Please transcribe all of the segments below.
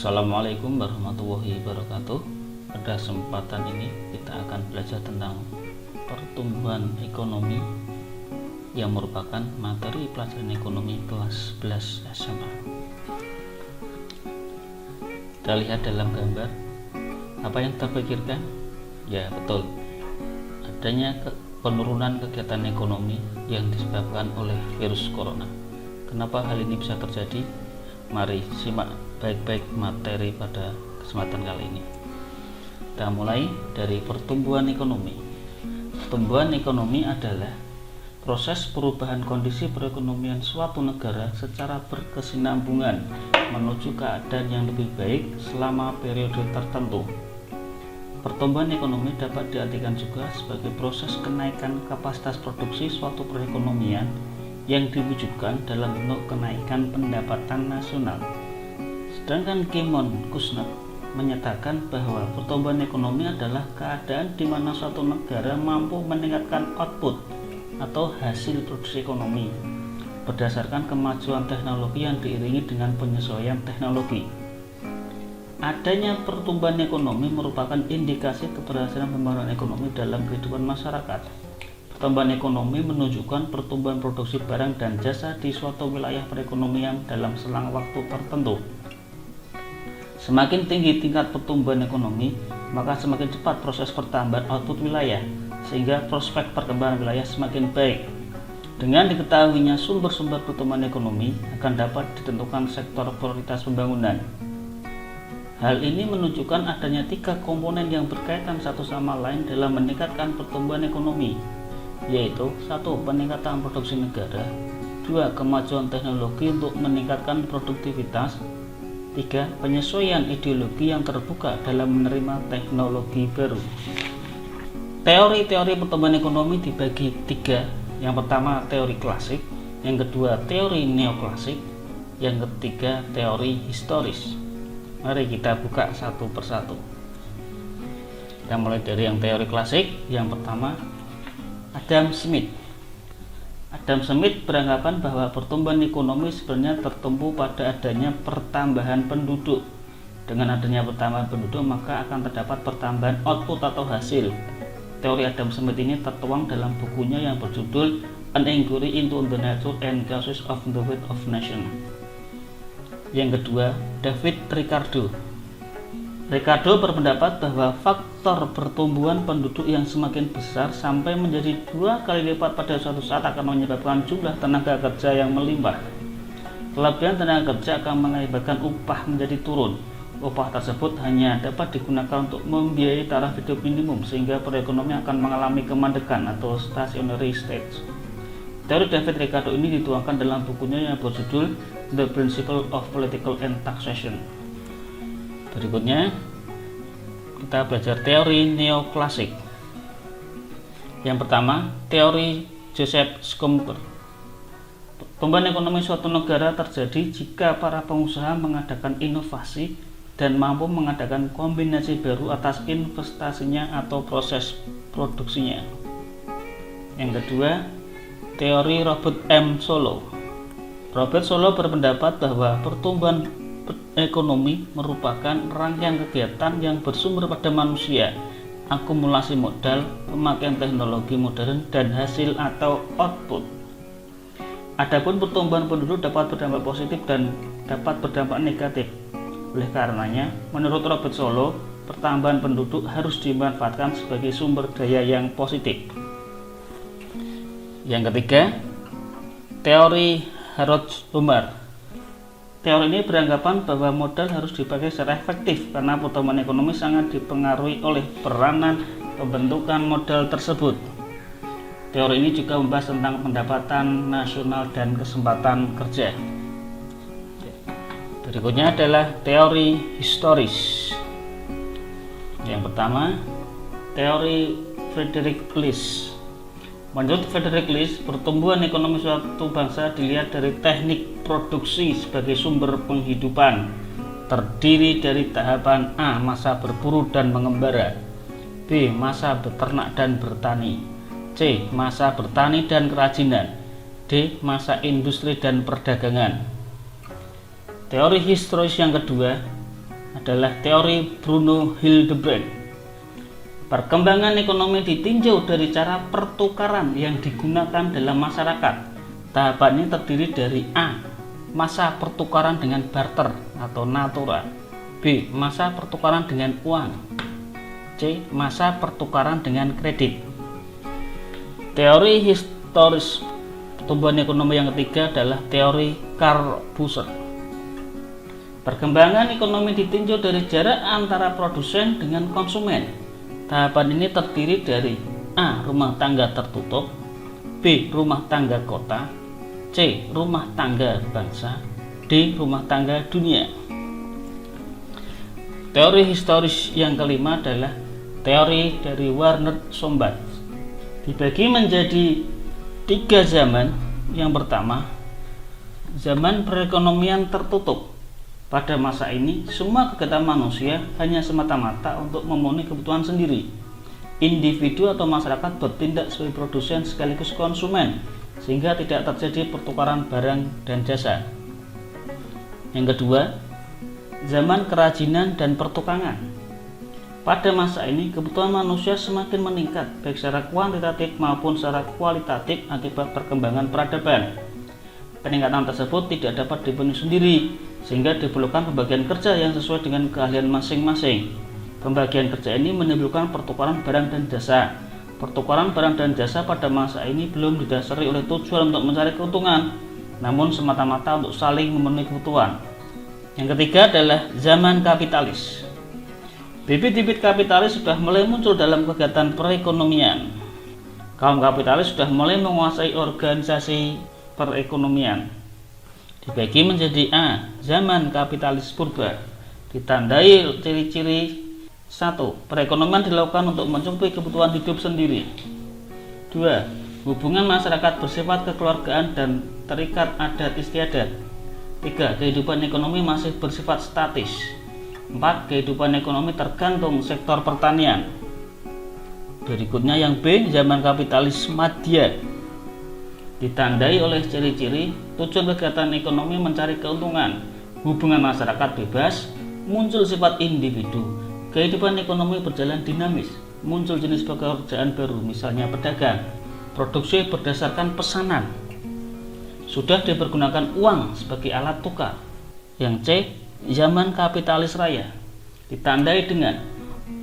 Assalamualaikum warahmatullahi wabarakatuh. Pada kesempatan ini kita akan belajar tentang pertumbuhan ekonomi yang merupakan materi pelajaran ekonomi kelas 11 SMA. Kita lihat dalam gambar. Apa yang terpikirkan? Ya betul, adanya penurunan kegiatan ekonomi yang disebabkan oleh virus corona. Kenapa hal ini bisa terjadi? Mari simak baik-baik materi pada kesempatan kali ini. Kita mulai dari pertumbuhan ekonomi. Pertumbuhan ekonomi adalah proses perubahan kondisi perekonomian suatu negara secara berkesinambungan menuju keadaan yang lebih baik selama periode tertentu. Pertumbuhan ekonomi dapat diartikan juga sebagai proses kenaikan kapasitas produksi suatu perekonomian yang diwujudkan dalam bentuk kenaikan pendapatan nasional. Sedangkan Kimon Kusnat menyatakan bahwa pertumbuhan ekonomi adalah keadaan di mana suatu negara mampu meningkatkan output atau hasil produksi ekonomi berdasarkan kemajuan teknologi yang diiringi dengan penyesuaian teknologi. Adanya pertumbuhan ekonomi merupakan indikasi keberhasilan pembangunan ekonomi dalam kehidupan masyarakat. Pertumbuhan ekonomi menunjukkan pertumbuhan produksi barang dan jasa di suatu wilayah perekonomian dalam selang waktu tertentu. Semakin tinggi tingkat pertumbuhan ekonomi, maka semakin cepat proses pertambahan output wilayah, sehingga prospek perkembangan wilayah semakin baik. Dengan diketahuinya sumber-sumber pertumbuhan ekonomi, akan dapat ditentukan sektor prioritas pembangunan. Hal ini menunjukkan adanya 3 komponen yang berkaitan satu sama lain dalam meningkatkan pertumbuhan ekonomi, yaitu 1. Peningkatan produksi negara, 2. Kemajuan teknologi untuk meningkatkan produktivitas, 3. Penyesuaian ideologi yang terbuka dalam menerima teknologi baru. Teori-teori pertumbuhan ekonomi dibagi 3. Yang pertama teori klasik, yang kedua teori neoklasik, yang ketiga teori historis. Mari kita buka satu persatu. Kita mulai dari yang teori klasik. Yang pertama, Adam Smith. Adam Smith beranggapan bahwa pertumbuhan ekonomi sebenarnya tertumpu pada adanya pertambahan penduduk. Dengan adanya pertambahan penduduk, maka akan terdapat pertambahan output atau hasil. Teori Adam Smith ini tertuang dalam bukunya yang berjudul An Inquiry into the Nature and Causes of the Wealth of Nations. Yang kedua, David Ricardo. Ricardo berpendapat bahwa faktor pertumbuhan penduduk yang semakin besar sampai menjadi 2 kali lipat pada suatu saat akan menyebabkan jumlah tenaga kerja yang melimpah. Kelebihan tenaga kerja akan mengakibatkan upah menjadi turun. Upah tersebut hanya dapat digunakan untuk membiayai taraf hidup minimum, sehingga perekonomian akan mengalami kemandekan atau stationary state. Teori David Ricardo ini dituangkan dalam bukunya yang berjudul The Principle of Political and Taxation. Berikutnya kita belajar teori neoklasik. Yang pertama, teori Joseph Schumpeter. Pertumbuhan ekonomi suatu negara terjadi jika para pengusaha mengadakan inovasi dan mampu mengadakan kombinasi baru atas investasinya atau proses produksinya. Yang kedua, teori Robert M. Solow. Robert Solow berpendapat bahwa pertumbuhan ekonomi merupakan rangkaian kegiatan yang bersumber pada manusia, akumulasi modal, pemakaian teknologi modern, dan hasil atau output. Adapun pertumbuhan penduduk dapat berdampak positif dan dapat berdampak negatif. Oleh karenanya, menurut Robert Solow, pertambahan penduduk harus dimanfaatkan sebagai sumber daya yang positif. Yang ketiga, teori Harold Lumar. Teori ini beranggapan bahwa modal harus dipakai secara efektif karena pertumbuhan ekonomi sangat dipengaruhi oleh peranan pembentukan modal tersebut. Teori ini juga membahas tentang pendapatan nasional dan kesempatan kerja. Berikutnya adalah teori historis. Yang pertama, teori Frederick List. Menurut Frederick List, pertumbuhan ekonomi suatu bangsa dilihat dari teknik produksi sebagai sumber penghidupan, terdiri dari tahapan A. Masa berburu dan mengembara, B. Masa beternak dan bertani, C. Masa bertani dan kerajinan, D. Masa industri dan perdagangan. Teori historis yang kedua adalah teori Bruno Hildebrand. Perkembangan ekonomi ditinjau dari cara pertukaran yang digunakan dalam masyarakat. Tahapan ini terdiri dari A. Masa pertukaran dengan barter atau natura. B. Masa pertukaran dengan uang. C. Masa pertukaran dengan kredit. Teori historis pertumbuhan ekonomi yang ketiga adalah teori Karl Busser. Perkembangan ekonomi ditinjau dari jarak antara produsen dengan konsumen. Tahapan ini terdiri dari A. Rumah tangga tertutup, B. Rumah tangga kota, C. Rumah tangga bangsa, D. Rumah tangga dunia. Teori historis yang kelima adalah teori dari Werner Sombart. Dibagi menjadi 3 zaman. Yang pertama, zaman perekonomian tertutup. Pada masa ini, semua kegiatan manusia hanya semata-mata untuk memenuhi kebutuhan sendiri. Individu atau masyarakat bertindak sebagai produsen sekaligus konsumen, sehingga tidak terjadi pertukaran barang dan jasa. Yang kedua, zaman kerajinan dan pertukangan. Pada masa ini, kebutuhan manusia semakin meningkat, baik secara kuantitatif maupun secara kualitatif akibat perkembangan peradaban. Peningkatan tersebut tidak dapat dipenuhi sendiri, sehingga diperlukan pembagian kerja yang sesuai dengan keahlian masing-masing. Pembagian kerja ini menimbulkan pertukaran barang dan jasa. Pertukaran barang dan jasa pada masa ini belum didasari oleh tujuan untuk mencari keuntungan, namun semata-mata untuk saling memenuhi kebutuhan. Yang ketiga adalah zaman kapitalis. Bibit-bibit kapitalis sudah mulai muncul dalam kegiatan perekonomian. Kaum kapitalis sudah mulai menguasai organisasi perekonomian. Dibagi menjadi A. Zaman kapitalis purba. Ditandai ciri-ciri 1. Perekonomian dilakukan untuk mencukupi kebutuhan hidup sendiri. 2. Hubungan masyarakat bersifat kekeluargaan dan terikat adat istiadat. 3. Kehidupan ekonomi masih bersifat statis. 4. Kehidupan ekonomi tergantung sektor pertanian. Berikutnya yang B. Zaman kapitalis madya. Ditandai oleh ciri-ciri tujuan kegiatan ekonomi mencari keuntungan, hubungan masyarakat bebas, muncul sifat individu, kehidupan ekonomi berjalan dinamis, muncul jenis pekerjaan baru, misalnya pedagang, produksi berdasarkan pesanan, sudah dipergunakan uang sebagai alat tukar. Yang C. Zaman kapitalis raya. Ditandai dengan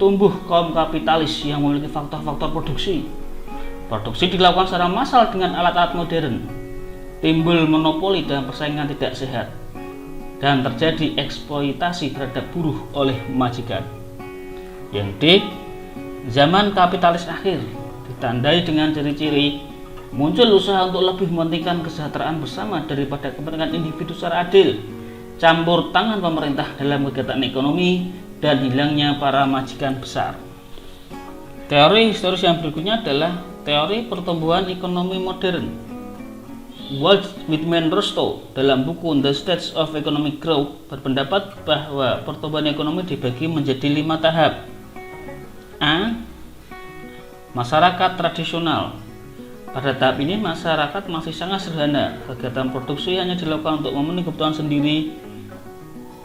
tumbuh kaum kapitalis yang memiliki faktor-faktor produksi. Produksi dilakukan secara massal dengan alat-alat modern. Timbul monopoli dan persaingan tidak sehat. Dan terjadi eksploitasi terhadap buruh oleh majikan. Yang D. Zaman kapitalis akhir. Ditandai dengan ciri-ciri muncul usaha untuk lebih mementingkan kesejahteraan bersama daripada kepentingan individu secara adil. Campur tangan pemerintah dalam kegiatan ekonomi dan hilangnya para majikan besar. Teori historis yang berikutnya adalah teori pertumbuhan ekonomi modern. Walt Whitman Rostow dalam buku The Stage of Economic Growth berpendapat bahwa pertumbuhan ekonomi dibagi menjadi 5 tahap. A. Masyarakat tradisional. Pada tahap ini masyarakat masih sangat sederhana. Kegiatan produksi hanya dilakukan untuk memenuhi kebutuhan sendiri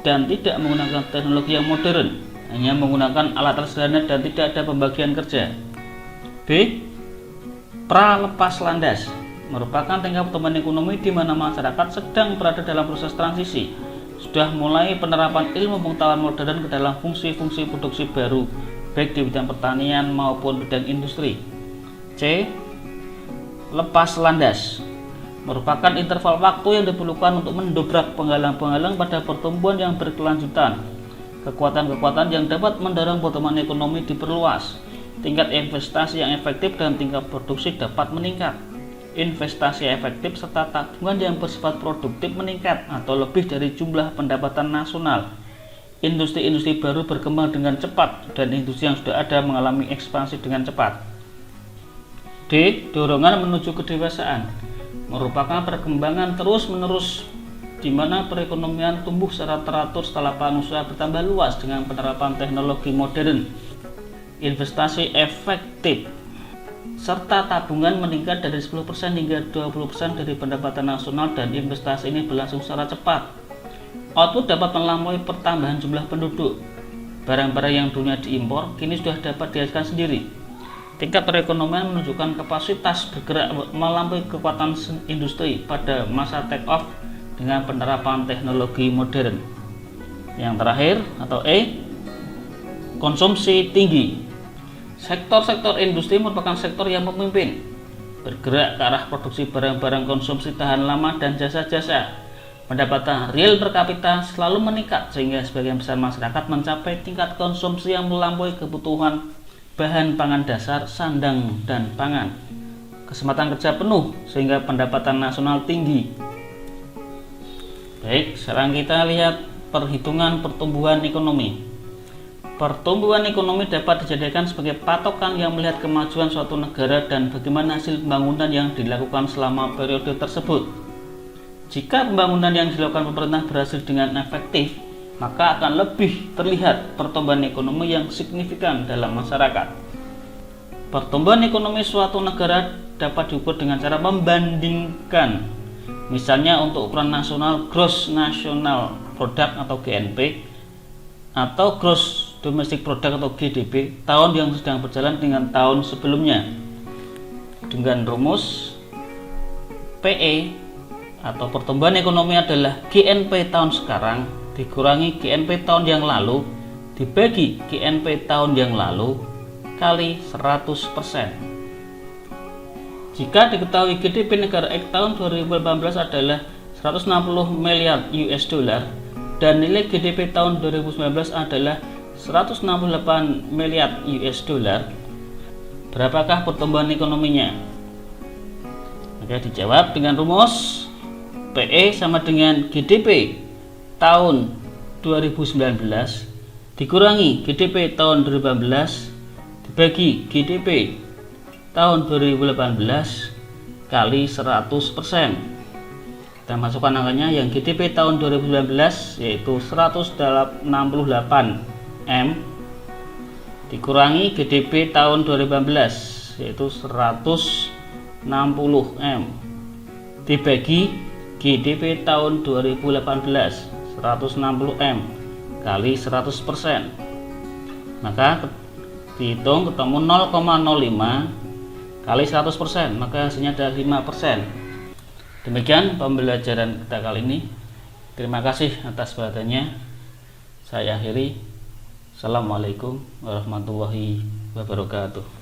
dan tidak menggunakan teknologi yang modern, hanya menggunakan alat sederhana dan tidak ada pembagian kerja. B. Pra-lepas landas merupakan tingkat pertumbuhan ekonomi di mana masyarakat sedang berada dalam proses transisi, sudah mulai penerapan ilmu pengetahuan modern ke dalam fungsi-fungsi produksi baru, baik di bidang pertanian maupun bidang industri. C. Lepas landas merupakan interval waktu yang diperlukan untuk mendobrak penghalang-penghalang pada pertumbuhan yang berkelanjutan. Kekuatan-kekuatan yang dapat mendorong pertumbuhan ekonomi diperluas. Tingkat investasi yang efektif dan tingkat produksi dapat meningkat. Investasi efektif serta tabungan yang bersifat produktif meningkat atau lebih dari jumlah pendapatan nasional. Industri-industri baru berkembang dengan cepat dan industri yang sudah ada mengalami ekspansi dengan cepat. D. Dorongan menuju kedewasaan merupakan perkembangan terus-menerus di mana perekonomian tumbuh secara teratur setelah peluang usaha bertambah luas dengan penerapan teknologi modern. Investasi efektif serta tabungan meningkat dari 10% hingga 20% dari pendapatan nasional dan investasi ini berlangsung secara cepat. Output dapat melampaui pertambahan jumlah penduduk. Barang-barang yang dulunya diimpor kini sudah dapat dihasilkan sendiri. Tingkat perekonomian menunjukkan kapasitas bergerak melampaui kekuatan industri pada masa take off dengan penerapan teknologi modern. Yang terakhir atau E, konsumsi tinggi. Sektor-sektor industri merupakan sektor yang memimpin, bergerak ke arah produksi barang-barang konsumsi tahan lama dan jasa-jasa. Pendapatan real per kapita selalu meningkat sehingga sebagian besar masyarakat mencapai tingkat konsumsi yang melampaui kebutuhan bahan pangan dasar, sandang, dan pangan. Kesempatan kerja penuh sehingga pendapatan nasional tinggi. Baik, sekarang kita lihat perhitungan pertumbuhan ekonomi. Pertumbuhan ekonomi dapat dijadikan sebagai patokan yang melihat kemajuan suatu negara dan bagaimana hasil pembangunan yang dilakukan selama periode tersebut. Jika pembangunan yang dilakukan pemerintah berhasil dengan efektif, maka akan lebih terlihat pertumbuhan ekonomi yang signifikan dalam masyarakat. Pertumbuhan ekonomi suatu negara dapat diukur dengan cara membandingkan. Misalnya untuk ukuran nasional, Gross National Product atau GNP, atau Gross Domestic Product atau GDP, tahun yang sedang berjalan dengan tahun sebelumnya. Dengan rumus PE atau pertumbuhan ekonomi adalah GNP tahun sekarang dikurangi GNP tahun yang lalu dibagi GNP tahun yang lalu kali 100%. Jika diketahui GDP negara X tahun 2018 adalah 160 miliar US dollar dan nilai GDP tahun 2019 adalah 168 miliar US dollar, berapakah pertumbuhan ekonominya? Maka dijawab dengan rumus PE sama dengan GDP tahun 2019 dikurangi GDP tahun 2018 dibagi GDP tahun 2018 kali 100%. Kita masukkan angkanya. Yang GDP tahun 2019 yaitu 168 M dikurangi GDP tahun 2018 yaitu 160 M dibagi GDP tahun 2018 160 M kali 100%. Maka dihitung ketemu 0,05 kali 100%, maka hasilnya adalah 5%. Demikian pembelajaran kita kali ini. Terima kasih atas perhatiannya. Saya akhiri. Assalamualaikum warahmatullahi wabarakatuh.